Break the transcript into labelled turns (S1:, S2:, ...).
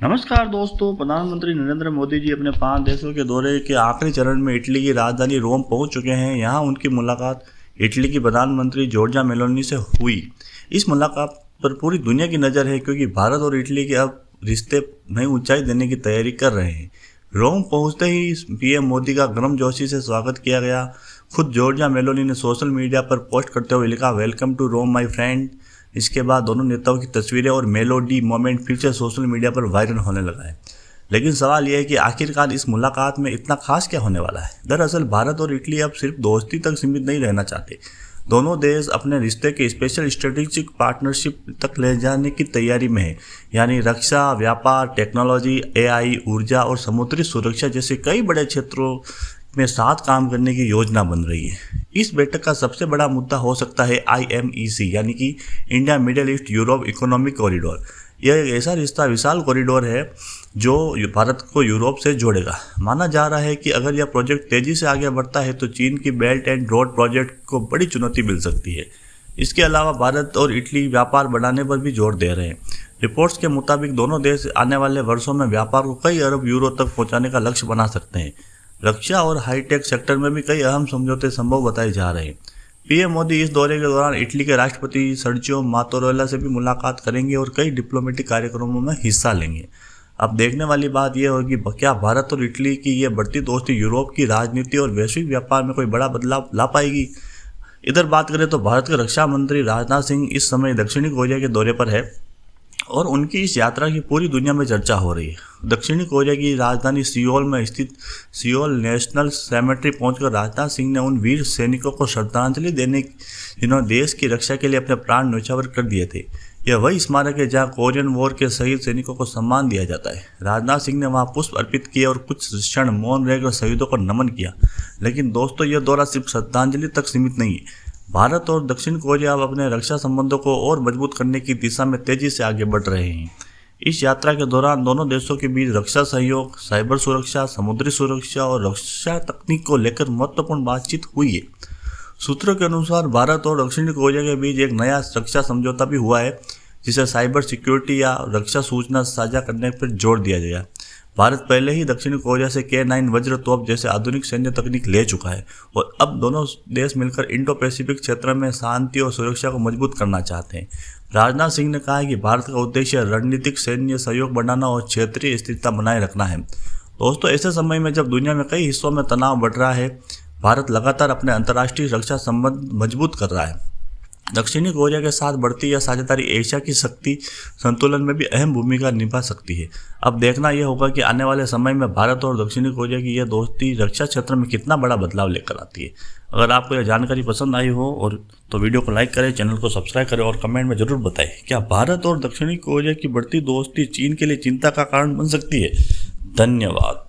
S1: नमस्कार दोस्तों। प्रधानमंत्री नरेंद्र मोदी जी अपने 5 देशों के दौरे के आखिरी चरण में इटली की राजधानी रोम पहुंच चुके हैं। यहां उनकी मुलाकात इटली की प्रधानमंत्री जॉर्जिया मेलोनी से हुई। इस मुलाकात पर पूरी दुनिया की नज़र है क्योंकि भारत और इटली के अब रिश्ते नई ऊंचाई देने की तैयारी कर रहे हैं। रोम पहुंचते ही पीएम मोदी का गर्मजोशी से स्वागत किया गया। खुद जॉर्जिया मेलोनी ने सोशल मीडिया पर पोस्ट करते हुए लिखा, welcome to Rome my friend. इसके बाद दोनों नेताओं की तस्वीरें और मेलोडी मोमेंट फिर से सोशल मीडिया पर वायरल होने लगा है। लेकिन सवाल यह है कि आखिरकार इस मुलाकात में इतना खास क्या होने वाला है। दरअसल भारत और इटली अब सिर्फ दोस्ती तक सीमित नहीं रहना चाहते। दोनों देश अपने रिश्ते के स्पेशल स्ट्रेटेजिक पार्टनरशिप तक ले जाने की तैयारी में है, यानी रक्षा, व्यापार, टेक्नोलॉजी, एआई, ऊर्जा और समुद्री सुरक्षा जैसे कई बड़े क्षेत्रों में साथ काम करने की योजना बन रही है। इस बैठक का सबसे बड़ा मुद्दा हो सकता है IMEC यानी कि India middle east Europe economic corridor. यह एक ऐसा रिश्ता विशाल कॉरिडोर है जो भारत को यूरोप से जोड़ेगा। माना जा रहा है कि अगर यह प्रोजेक्ट तेजी से आगे बढ़ता है तो चीन की बेल्ट एंड रोड प्रोजेक्ट को बड़ी चुनौती मिल सकती है। इसके अलावा भारत और इटली व्यापार बढ़ाने पर भी जोर दे रहे हैं। रिपोर्ट्स के मुताबिक दोनों देश आने वाले वर्षों में व्यापार को कई अरब यूरो तक पहुंचाने का लक्ष्य बना सकते हैं। रक्षा और हाईटेक सेक्टर में भी कई अहम समझौते संभव बताए जा रहे हैं। पीएम मोदी इस दौरे के दौरान इटली के राष्ट्रपति सर्जियो मात्तारेला से भी मुलाकात करेंगे और कई डिप्लोमेटिक कार्यक्रमों में हिस्सा लेंगे। अब देखने वाली बात यह होगी क्या भारत और इटली की ये बढ़ती दोस्ती यूरोप की राजनीति और वैश्विक व्यापार में कोई बड़ा बदलाव ला पाएगी। इधर बात करें तो भारत के रक्षा मंत्री राजनाथ सिंह इस समय दक्षिणी कोरिया के दौरे पर है और उनकी इस यात्रा की पूरी दुनिया में चर्चा हो रही है। दक्षिणी कोरिया की राजधानी सियोल में स्थित सियोल नेशनल सेमेट्री पहुंचकर राजनाथ सिंह ने उन वीर सैनिकों को श्रद्धांजलि देने जिन्होंने देश की रक्षा के लिए अपने प्राण न्यौछावर कर दिए थे। यह वही स्मारक है जहां कोरियन वॉर के शहीद सैनिकों को सम्मान दिया जाता है। राजनाथ सिंह ने वहां पुष्प अर्पित किए और कुछ क्षण मौन रहकर शहीदों को नमन किया। लेकिन दोस्तों, यह दौरा सिर्फ श्रद्धांजलि तक सीमित नहीं है। भारत और दक्षिण कोरिया अब अपने रक्षा संबंधों को और मजबूत करने की दिशा में तेजी से आगे बढ़ रहे हैं। इस यात्रा के दौरान दोनों देशों के बीच रक्षा सहयोग, साइबर सुरक्षा, समुद्री सुरक्षा और रक्षा तकनीक को लेकर महत्वपूर्ण बातचीत हुई है। सूत्रों के अनुसार भारत और दक्षिण कोरिया के बीच एक नया रक्षा समझौता भी हुआ है जिसे साइबर सिक्योरिटी या रक्षा सूचना साझा करने पर जोर दिया गया। भारत पहले ही दक्षिण कोरिया से K9 वज्र तोप जैसे आधुनिक सैन्य तकनीक ले चुका है और अब दोनों देश मिलकर इंडो पैसिफिक क्षेत्र में शांति और सुरक्षा को मजबूत करना चाहते हैं। राजनाथ सिंह ने कहा है कि भारत का उद्देश्य रणनीतिक सैन्य सहयोग बढ़ाना और क्षेत्रीय स्थिरता बनाए रखना है। दोस्तों, ऐसे समय में जब दुनिया में कई हिस्सों में तनाव बढ़ रहा है, भारत लगातार अपने अंतर्राष्ट्रीय रक्षा संबंध मजबूत कर रहा है। दक्षिणी कोरिया के साथ बढ़ती यह साझेदारी एशिया की शक्ति संतुलन में भी अहम भूमिका निभा सकती है। अब देखना यह होगा कि आने वाले समय में भारत और दक्षिणी कोरिया की यह दोस्ती रक्षा क्षेत्र में कितना बड़ा बदलाव लेकर आती है। अगर आपको यह जानकारी पसंद आई हो तो वीडियो को लाइक करें, चैनल को सब्सक्राइब करें और कमेंट में जरूर बताएं क्या भारत और दक्षिणी कोरिया की बढ़ती दोस्ती चीन के लिए चिंता का कारण बन सकती है। धन्यवाद।